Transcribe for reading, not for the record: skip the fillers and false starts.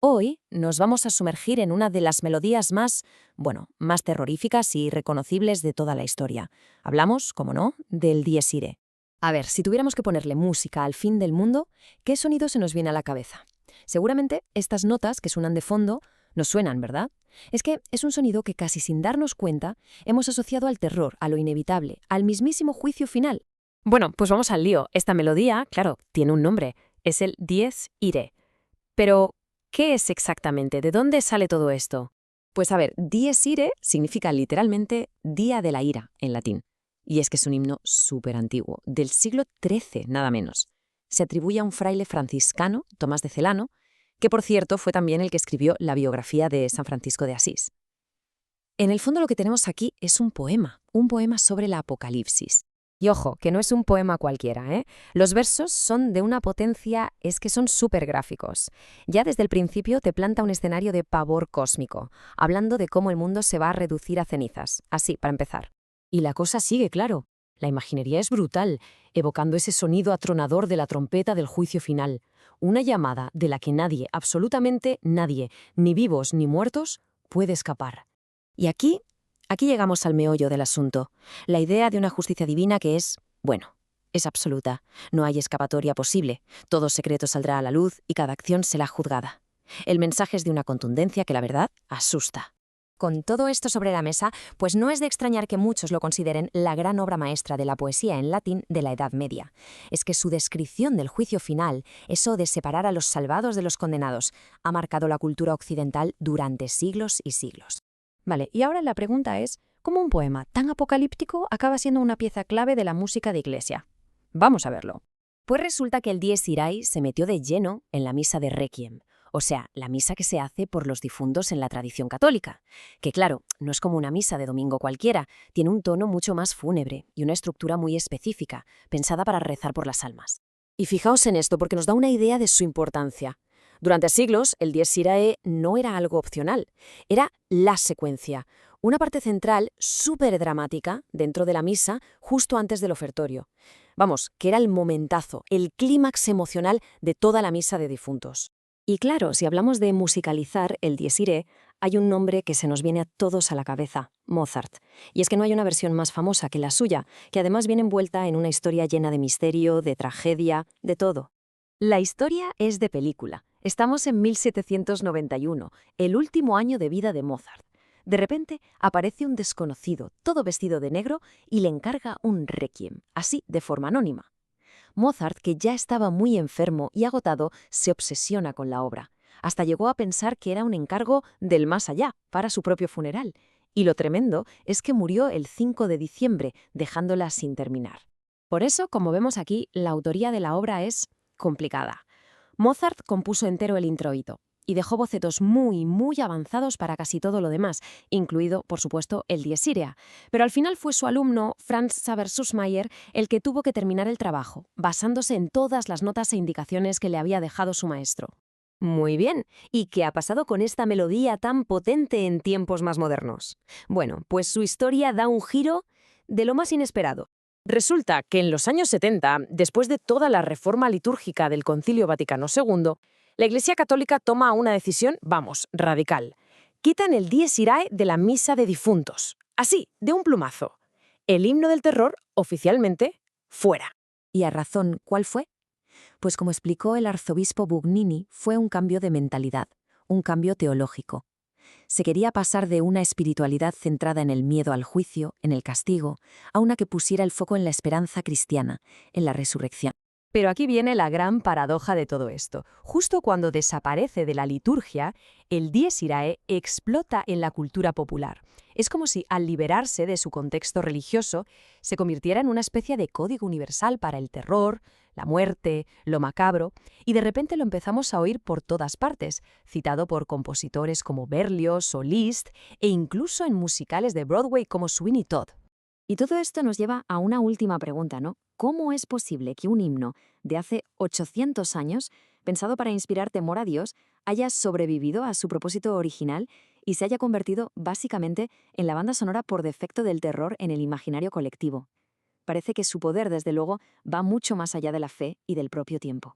Hoy nos vamos a sumergir en una de las melodías más terroríficas y reconocibles de toda la historia. Hablamos, como no, del Dies Irae. A ver, si tuviéramos que ponerle música al fin del mundo, ¿qué sonido se nos viene a la cabeza? Seguramente estas notas que suenan de fondo nos suenan, ¿verdad? Es que es un sonido que casi sin darnos cuenta hemos asociado al terror, a lo inevitable, al mismísimo juicio final. Bueno, pues vamos al lío. Esta melodía, claro, tiene un nombre. Es el Dies Irae. Pero, ¿qué es exactamente? ¿De dónde sale todo esto? Pues a ver, Dies Irae significa literalmente Día de la Ira en latín. Y es que es un himno súper antiguo, del siglo XIII nada menos. Se atribuye a un fraile franciscano, Tomás de Celano, que por cierto fue también el que escribió la biografía de San Francisco de Asís. En el fondo lo que tenemos aquí es un poema sobre la Apocalipsis. Y ojo, que no es un poema cualquiera, ¿eh? Los versos son de una potencia, es que son súper gráficos. Ya desde el principio te planta un escenario de pavor cósmico, hablando de cómo el mundo se va a reducir a cenizas. Así, para empezar. Y la cosa sigue, claro. La imaginería es brutal, evocando ese sonido atronador de la trompeta del juicio final. Una llamada de la que nadie, absolutamente nadie, ni vivos ni muertos, puede escapar. Y aquí llegamos al meollo del asunto. La idea de una justicia divina que es absoluta. No hay escapatoria posible. Todo secreto saldrá a la luz y cada acción será juzgada. El mensaje es de una contundencia que, la verdad, asusta. Con todo esto sobre la mesa, pues no es de extrañar que muchos lo consideren la gran obra maestra de la poesía en latín de la Edad Media. Es que su descripción del juicio final, eso de separar a los salvados de los condenados, ha marcado la cultura occidental durante siglos y siglos. Vale, y ahora la pregunta es, ¿cómo un poema tan apocalíptico acaba siendo una pieza clave de la música de iglesia? Vamos a verlo. Pues resulta que el Dies Irae se metió de lleno en la misa de Requiem, o sea, la misa que se hace por los difuntos en la tradición católica, que claro, no es como una misa de domingo cualquiera, tiene un tono mucho más fúnebre y una estructura muy específica, pensada para rezar por las almas. Y fijaos en esto porque nos da una idea de su importancia. Durante siglos, el Dies Irae no era algo opcional, era la secuencia, una parte central súper dramática dentro de la misa justo antes del ofertorio. Vamos, que era el momentazo, el clímax emocional de toda la misa de difuntos. Y claro, si hablamos de musicalizar el Dies Irae, hay un nombre que se nos viene a todos a la cabeza, Mozart. Y es que no hay una versión más famosa que la suya, que además viene envuelta en una historia llena de misterio, de tragedia, de todo. La historia es de película. Estamos en 1791, el último año de vida de Mozart. De repente aparece un desconocido, todo vestido de negro, y le encarga un requiem, así, de forma anónima. Mozart, que ya estaba muy enfermo y agotado, se obsesiona con la obra. Hasta llegó a pensar que era un encargo del más allá, para su propio funeral. Y lo tremendo es que murió el 5 de diciembre, dejándola sin terminar. Por eso, como vemos aquí, la autoría de la obra es complicada. Mozart compuso entero el introito y dejó bocetos muy avanzados para casi todo lo demás, incluido, por supuesto, el Dies Irae. Pero al final fue su alumno, Franz Xaver Süssmayr, el que tuvo que terminar el trabajo, basándose en todas las notas e indicaciones que le había dejado su maestro. Muy bien, ¿y qué ha pasado con esta melodía tan potente en tiempos más modernos? Bueno, pues su historia da un giro de lo más inesperado. Resulta que en los años 70, después de toda la reforma litúrgica del Concilio Vaticano II, la Iglesia Católica toma una decisión, radical. Quitan el Dies Irae de la misa de difuntos. Así, de un plumazo. El himno del terror, oficialmente, fuera. ¿Y a razón cuál fue? Pues como explicó el arzobispo Bugnini, fue un cambio de mentalidad, un cambio teológico. Se quería pasar de una espiritualidad centrada en el miedo al juicio, en el castigo, a una que pusiera el foco en la esperanza cristiana, en la resurrección. Pero aquí viene la gran paradoja de todo esto. Justo cuando desaparece de la liturgia, el Dies Irae explota en la cultura popular. Es como si, al liberarse de su contexto religioso, se convirtiera en una especie de código universal para el terror, la muerte, lo macabro, y de repente lo empezamos a oír por todas partes, citado por compositores como Berlioz o Liszt, e incluso en musicales de Broadway como Sweeney Todd. Y todo esto nos lleva a una última pregunta, ¿no? ¿Cómo es posible que un himno de hace 800 años, pensado para inspirar temor a Dios, haya sobrevivido a su propósito original y se haya convertido básicamente en la banda sonora por defecto del terror en el imaginario colectivo? Parece que su poder, desde luego, va mucho más allá de la fe y del propio tiempo.